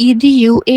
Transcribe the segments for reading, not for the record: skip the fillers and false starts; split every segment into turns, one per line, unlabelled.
EDUA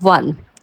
1।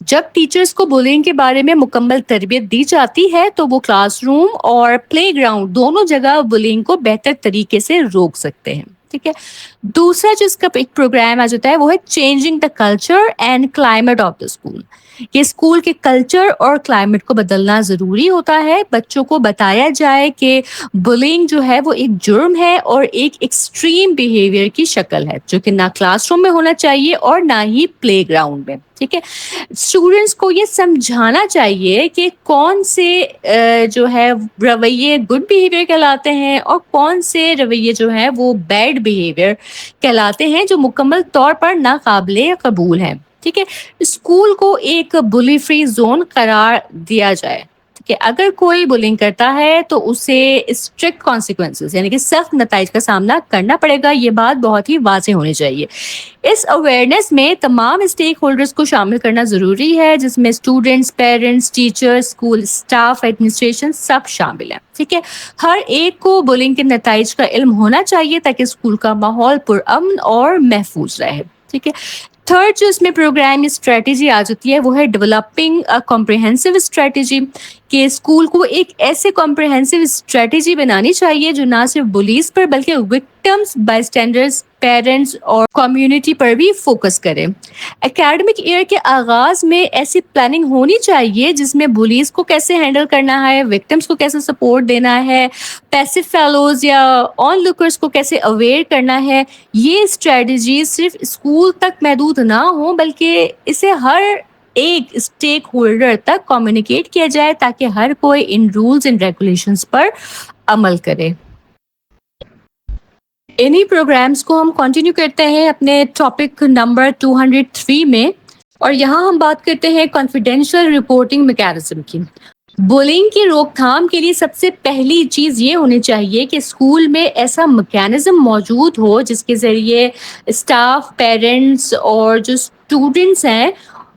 جب teachers کو bowling کے بارے میں مکمل تربیت دی جاتی ہے تو وہ کلاس روم اور پلے گراؤنڈ دونوں جگہ بولنگ کو بہتر طریقے سے روک سکتے ہیں. ٹھیک ہے. دوسرا جو اس کا ایک پروگرام آ جاتا ہے وہ ہے changing the culture and climate of the school. کہ اسکول کے کلچر اور کلائمیٹ کو بدلنا ضروری ہوتا ہے. بچوں کو بتایا جائے کہ بلینگ جو ہے وہ ایک جرم ہے اور ایک ایکسٹریم بیہیویئر کی شکل ہے جو کہ نہ کلاس روم میں ہونا چاہیے اور نہ ہی پلے گراؤنڈ میں. ٹھیک ہے. اسٹوڈینٹس کو یہ سمجھانا چاہیے کہ کون سے جو ہے رویے گڈ بیہیویئر کہلاتے ہیں اور کون سے رویے جو ہیں وہ بیڈ بیہیویئر کہلاتے ہیں جو مکمل طور پر ناقابل قبول ہیں. ٹھیک ہے. اسکول کو ایک بلی فری زون قرار دیا جائے کہ اگر کوئی بلنگ کرتا ہے تو اسے اسٹرکٹ کانسیکوینسز یعنی کہ سخت نتائج کا سامنا کرنا پڑے گا. یہ بات بہت ہی واضح ہونی چاہیے. اس اویئرنیس میں تمام اسٹیک ہولڈرز کو شامل کرنا ضروری ہے جس میں students, parents, teacher, school staff, administration سب شامل ہیں. ٹھیک ہے. ہر ایک کو بلنگ کے نتائج کا علم ہونا چاہیے تاکہ اسکول کا ماحول پرامن اور محفوظ رہے. ٹھیک ہے. تھرڈ جو اس میں پروگرام اسٹریٹجی آ جاتی ہے وہ ہے ڈیولپنگ کمپریہنسو اسٹریٹجی. کہ اسکول کو ایک ایسے کمپریہنسو اسٹریٹجی بنانی چاہیے جو نہ صرف بلیز پر بلکہ وکٹمز، بائی اسٹینڈرز، پیرنٹس اور کمیونٹی پر بھی فوکس کرے. اکیڈمک ایئر کے آغاز میں ایسی پلاننگ ہونی چاہیے جس میں بلیز کو کیسے ہینڈل کرنا ہے، وکٹمز کو کیسے سپورٹ دینا ہے، پیسو فیلوز یا آن لوکرز کو کیسے اویئر کرنا ہے. یہ اسٹریٹجی صرف اسکول تک محدود نہ ہو بلکہ اسے ہر ایک اسٹیک ہولڈر تک کمیونیکیٹ کیا جائے تاکہ ہر کوئی ان رولز اینڈ ریگولیشنز پر عمل کرے. انہی پروگرامز کو ہم کنٹینیو کرتے ہیں اپنے ٹاپک نمبر 203 میں اور یہاں ہم بات کرتے ہیں کانفیڈینشیل رپورٹنگ میکینزم کی. بولنگ کی روک تھام کے لیے سب سے پہلی چیز یہ ہونی چاہیے کہ اسکول میں ایسا میکینزم موجود ہو جس کے ذریعے اسٹاف، پیرنٹس اور جو اسٹوڈنٹس ہیں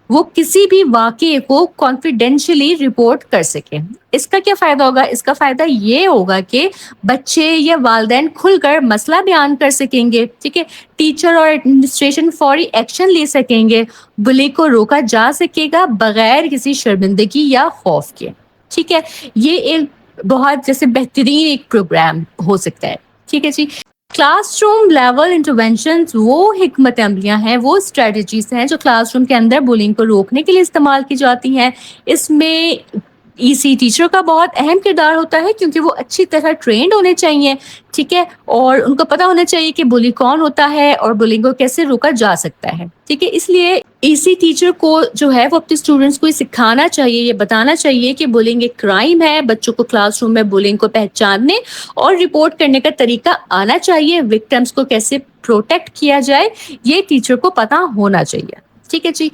وہ کسی بھی واقعے کو کانفیڈینشلی رپورٹ کر سکیں. اس کا کیا فائدہ ہوگا؟ اس کا فائدہ یہ ہوگا کہ بچے یا والدین کھل کر مسئلہ بیان کر سکیں گے. ٹھیک ہے. ٹیچر اور ایڈمنسٹریشن فوری ایکشن لے سکیں گے. بلی کو روکا جا سکے گا بغیر کسی شرمندگی یا خوف کے. ٹھیک ہے. یہ ایک بہت جیسے بہترین ایک پروگرام ہو سکتا ہے. ٹھیک ہے جی. کلاس روم لیول انٹرونشنز وہ حکمت عملیاں ہیں، وہ اسٹریٹجیز ہیں جو کلاس روم کے اندر بولنگ کو روکنے کے لیے استعمال کی جاتی ہیں. اس میں ای سی ٹیچر کا بہت اہم کردار ہوتا ہے کیونکہ وہ اچھی طرح ٹرینڈ ہونے چاہیے. ٹھیک ہے. اور ان کو پتا ہونا چاہیے کہ بلی کون ہوتا ہے اور بلنگ کو کیسے روکا جا سکتا ہے. ٹھیک ہے. اس لیے ای سی ٹیچر کو جو ہے وہ اپنے اسٹوڈنٹس کو یہ سکھانا چاہیے، یہ بتانا چاہیے کہ بلنگ ایک کرائم ہے. بچوں کو کلاس روم میں بلنگ کو پہچاننے اور رپورٹ کرنے کا طریقہ آنا چاہیے. وکٹمس کو کیسے پروٹیکٹ کیا جائے یہ ٹیچر کو پتا ہونا چاہیے. ٹھیک ہے جی.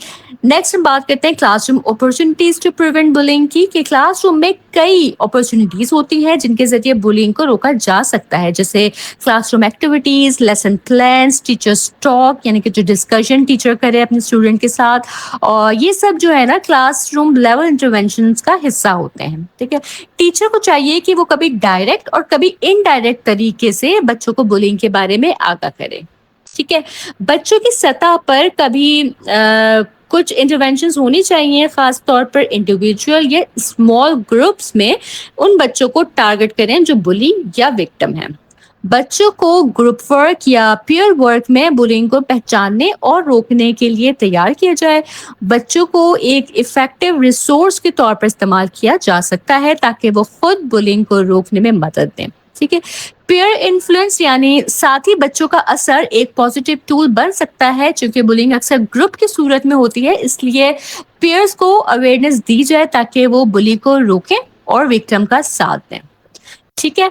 نیکسٹ ہم بات کرتے ہیں class room opportunities to prevent bullying کی. کہ کلاس روم میں کئی اپرچونیٹیز ہوتی ہیں جن کے ذریعے بلنگ کو روکا جا سکتا ہے، جیسے class room activities, lesson plans, teachers talk یعنی کہ جو ڈسکشن ٹیچر کرے اپنے اسٹوڈنٹ کے ساتھ، اور یہ سب جو ہے نا کلاس روم لیول انٹرونشنز کا حصہ ہوتے ہیں. ٹھیک ہے. ٹیچر کو چاہیے کہ وہ کبھی ڈائریکٹ اور کبھی انڈائریکٹ طریقے سے بچوں کو بلنگ کے بارے میں آگاہ کرے. ٹھیک ہے. بچوں کی سطح پر کبھی کچھ انٹرونشنز ہونی چاہیے، خاص طور پر انڈیویجول یا اسمال گروپس میں ان بچوں کو ٹارگٹ کریں جو بلی یا وکٹم ہیں. بچوں کو گروپ ورک یا پیئر ورک میں بلنگ کو پہچاننے اور روکنے کے لیے تیار کیا جائے. بچوں کو ایک افیکٹو ریسورس کے طور پر استعمال کیا جا سکتا ہے تاکہ وہ خود بلنگ کو روکنے میں مدد دیں. ٹھیک ہے. پیئر انفلوئنس یعنی ساتھی بچوں کا اثر ایک پازیٹیو ٹول بن سکتا ہے. چونکہ بلنگ اکثر گروپ کی صورت میں ہوتی ہے اس لیے پیئرز کو اویئرنیس دی جائے تاکہ وہ بلی کو روکیں اور وکٹم کا ساتھ دیں. ٹھیک ہے.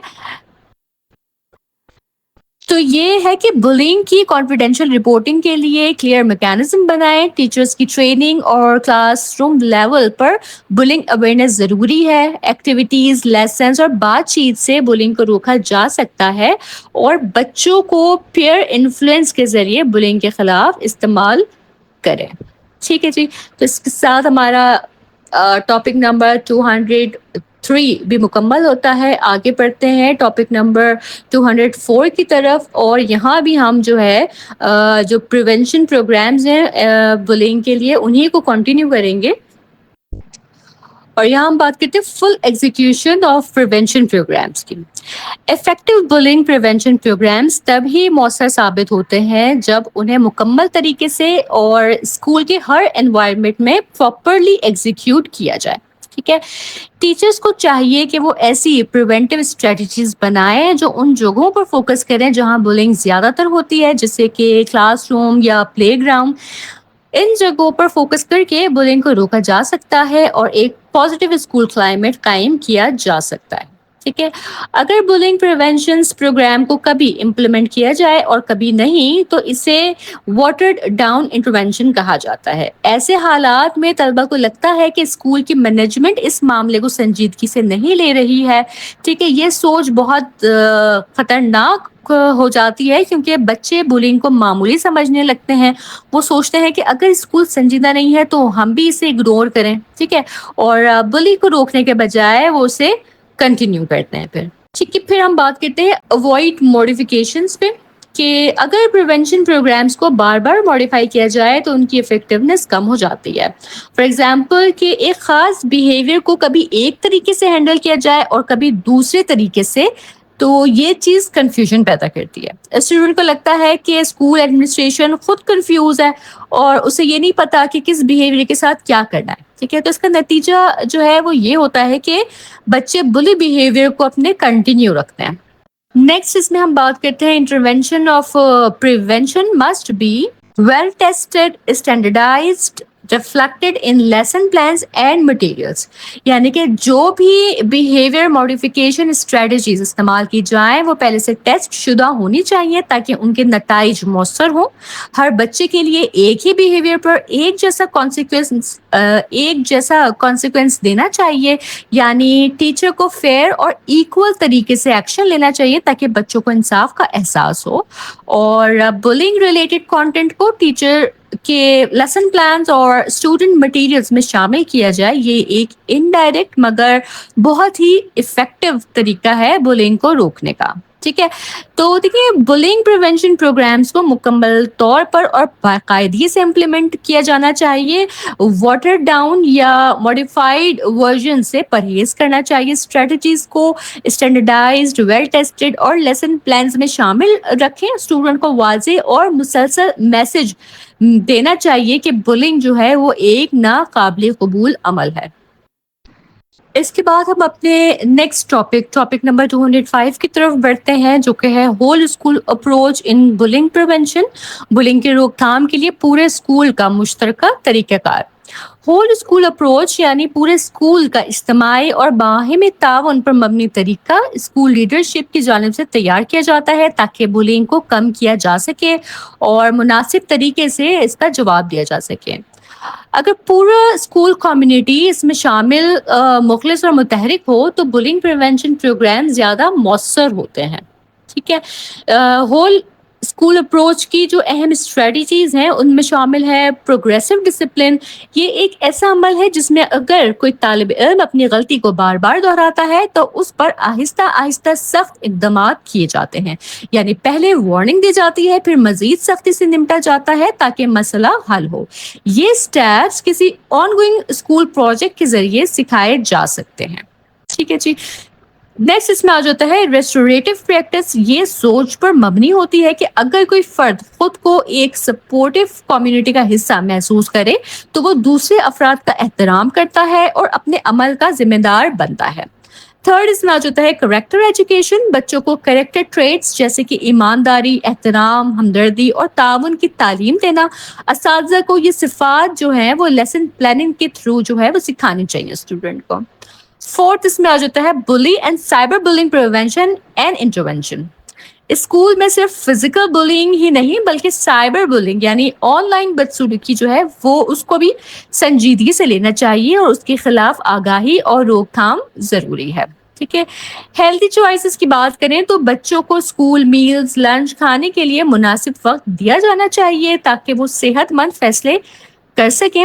تو یہ ہے کہ بلنگ کی کانفیڈینشیل رپورٹنگ کے لیے کلیئر میکینزم بنائیں. ٹیچرز کی ٹریننگ اور کلاس روم لیول پر بلنگ اویئرنیس ضروری ہے. ایکٹیویٹیز، لیسنز اور بات چیت سے بلنگ کو روکا جا سکتا ہے اور بچوں کو پیئر انفلوئنس کے ذریعے بلنگ کے خلاف استعمال کریں. ٹھیک ہے جی. تو اس کے ساتھ ہمارا ٹاپک نمبر 203 3 بھی مکمل ہوتا ہے. آگے پڑھتے ہیں ٹاپک نمبر 204 کی طرف, اور یہاں بھی ہم جو ہے جو پریونشن پروگرامز ہیں بلنگ کے لیے انہی کو کنٹینیو کریں گے. اور یہاں ہم بات کرتے ہیں فل ایگزیکیوشن آف پریونشن پروگرامز کی. افیکٹو بلنگ پریونشن پروگرامز تب ہی مؤثر ثابت ہوتے ہیں جب انہیں مکمل طریقے سے اور اسکول کے ہر انوائرمنٹ میں پراپرلی ایگزیکیوٹ کیا جائے. ٹھیک ہے, ٹیچرس کو چاہیے کہ وہ ایسی پریونٹیو اسٹریٹجیز بنائیں جو ان جگہوں پر فوکس کریں جہاں بلنگ زیادہ تر ہوتی ہے, جیسے کہ کلاس روم یا پلے گراؤنڈ. ان جگہوں پر فوکس کر کے بلنگ کو روکا جا سکتا ہے اور ایک پازیٹیو اسکول کلائمیٹ قائم کیا جا سکتا ہے. ٹھیک ہے, اگر بلنگ پریونشن پروگرام کو کبھی امپلیمنٹ کیا جائے اور کبھی نہیں تو اسے واٹرڈ ڈاؤن انٹرونشن کہا جاتا ہے. ایسے حالات میں طلبہ کو لگتا ہے کہ اسکول کی مینجمنٹ اس معاملے کو سنجیدگی سے نہیں لے رہی ہے. ٹھیک ہے, یہ سوچ بہت خطرناک ہو جاتی ہے کیونکہ بچے بلنگ کو معمولی سمجھنے لگتے ہیں. وہ سوچتے ہیں کہ اگر اسکول سنجیدہ نہیں ہے تو ہم بھی اسے اگنور کریں. ٹھیک ہے, اور بلی کو روکنے کے بجائے وہ اسے کنٹینیو کرتے ہیں. ٹھیک ہے, پھر ہم بات کرتے ہیں اوائڈ موڈیفیکیشنز پہ, کہ اگر پریونشن پروگرامز کو بار بار موڈیفائی کیا جائے تو ان کی افیکٹونیس کم ہو جاتی ہے. فار ایگزامپل کہ ایک خاص بیہیویئر کو کبھی ایک طریقے سے ہینڈل کیا جائے اور کبھی دوسرے طریقے سے, تو یہ چیز کنفیوژن پیدا کرتی ہے. اسٹوڈنٹ کو لگتا ہے کہ اسکول ایڈمنسٹریشن خود کنفیوز ہے اور اسے یہ نہیں پتا کہ کس بیہیویئر کے ساتھ کیا کرنا ہے. ٹھیک ہے, تو اس کا نتیجہ جو ہے وہ یہ ہوتا ہے کہ بچے بلی بیہیویئر کو اپنے کنٹینیو رکھتے ہیں. نیکسٹ اس میں ہم بات کرتے ہیں intervention of prevention must be well tested, standardised, reflected in lesson plans and materials. یعنی کہ جو بھی بیہیویئر موڈیفیکیشن اسٹریٹجیز استعمال کی جائیں وہ پہلے سے ٹیسٹ شدہ ہونی چاہیے تاکہ ان کے نتائج مؤثر ہوں. ہر بچے کے لیے ایک ہی بیہیویئر پر ایک جیسا کانسیکوینس دینا چاہیے, یعنی ٹیچر کو فیئر اور ایکول طریقے سے ایکشن لینا چاہیے تاکہ بچوں کو انصاف کا احساس ہو. اور بلنگ ریلیٹڈ کانٹینٹ کو ٹیچر کے لیسن پلانز اور اسٹوڈنٹ مٹیریلز میں شامل کیا جائے. یہ ایک انڈائریکٹ مگر بہت ہی افیکٹو طریقہ ہے بلنگ کو روکنے کا. ٹھیک ہے, تو دیکھیے بلنگ پریونشن پروگرامز کو مکمل طور پر اور باقاعدگی سے امپلیمنٹ کیا جانا چاہیے. واٹر ڈاؤن یا ماڈیفائڈ ورژن سے پرہیز کرنا چاہیے. اسٹریٹجیز کو اسٹینڈرڈائزڈ, ویل ٹیسٹڈ اور لیسن پلانز میں شامل رکھیں. اسٹوڈنٹ کو واضح اور مسلسل میسج دینا چاہیے کہ بلنگ جو ہے وہ ایک ناقابل قبول عمل ہے. اس کے بعد ہم اپنے نیکسٹ ٹاپک نمبر 205 کی طرف بڑھتے ہیں, جو کہ ہے whole school approach in bullying prevention. Bullying کی روک تھام کے لیے پورے اسکول کا مشترکہ طریقہ کار. ہول اسکول اپروچ یعنی پورے اسکول کا اجتماعی اور باہمی تعاون پر مبنی طریقہ اسکول لیڈرشپ کی جانب سے تیار کیا جاتا ہے تاکہ بلنگ کو کم کیا جا سکے اور مناسب طریقے سے اس کا جواب دیا جا سکے. اگر پورا اسکول کمیونٹی اس میں شامل, مخلص اور متحرک ہو تو بلنگ پریونشن پروگرام زیادہ مؤثر ہوتے ہیں. ٹھیک ہے, ہول اسکول اپروچ کی جو اہم اسٹریٹجیز ہیں ان میں شامل ہے پروگریسو ڈسپلن. یہ ایک ایسا عمل ہے جس میں اگر کوئی طالب علم اپنی غلطی کو بار بار دہراتا ہے تو اس پر آہستہ آہستہ سخت اقدامات کیے جاتے ہیں. یعنی پہلے وارننگ دی جاتی ہے, پھر مزید سختی سے نمٹا جاتا ہے تاکہ مسئلہ حل ہو. یہ اسٹیپس کسی آن گوئنگ اسکول پروجیکٹ کے ذریعے سکھائے جا سکتے ہیں. ٹھیک ہے جی. نیکسٹ اس میں آ جاتا ہے ریسٹوریٹو پریکٹس. یہ سوچ پر مبنی ہوتی ہے کہ اگر کوئی فرد خود کو ایک سپورٹو کمیونٹی کا حصہ محسوس کرے تو وہ دوسرے افراد کا احترام کرتا ہے اور اپنے عمل کا ذمہ دار بنتا ہے. تھرڈ اس میں آ جاتا ہے کریکٹر ایجوکیشن. بچوں کو کریکٹر ٹریٹس جیسے کہ ایمانداری, احترام, ہمدردی اور تعاون کی تعلیم دینا. اساتذہ کو یہ صفات جو ہیں وہ لیسن پلاننگ کے تھرو جو ہے وہ سکھانی چاہیے اسٹوڈنٹ کو. فورتھ اس میں آ جاتا ہے بلی and cyber bullying prevention and intervention. School میں صرف فزیکل بلنگ ہی نہیں بلکہ سائبر بلنگ یعنی آن لائن بدسلوکی جو ہے وہ اس کو بھی سنجیدگی سے لینا چاہیے اور اس کے خلاف آگاہی اور روک تھام ضروری ہے. ٹھیک ہے, ہیلتھی چوائسز کی بات کریں تو بچوں کو اسکول میلز, لنچ کھانے کے لیے مناسب وقت دیا جانا چاہیے تاکہ وہ صحت مند فیصلے کر سکیں.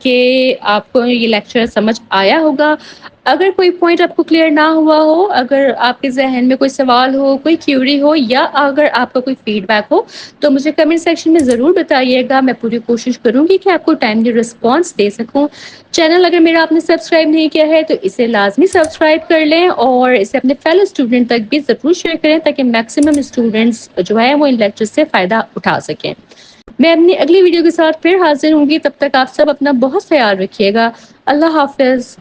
کہ آپ کو یہ لیکچر سمجھ آیا ہوگا. اگر کوئی پوائنٹ آپ کو کلیئر نہ ہوا ہو، اگر آپ کے ذہن میں کوئی سوال ہو، کوئی کیوری ہو، یا اگر آپ کا کوئی فیڈ بیک ہو تو مجھے کمنٹ سیکشن میں ضرور بتائیے گا. میں پوری کوشش کروں گی کہ آپ کو ٹائملی رسپانس دے سکوں. چینل اگر میرا آپ نے سبسکرائب نہیں کیا ہے تو اسے لازمی سبسکرائب کر لیں اور اسے اپنے فیلو اسٹوڈنٹ تک بھی ضرور شیئر کریں تاکہ میکسیمم اسٹوڈنٹس جو ہے وہ ان لیکچر سے فائدہ اٹھا سکیں. میں اپنی اگلی ویڈیو کے ساتھ پھر حاضر ہوں گی. تب تک آپ سب اپنا بہت خیال رکھیے گا. اللہ حافظ.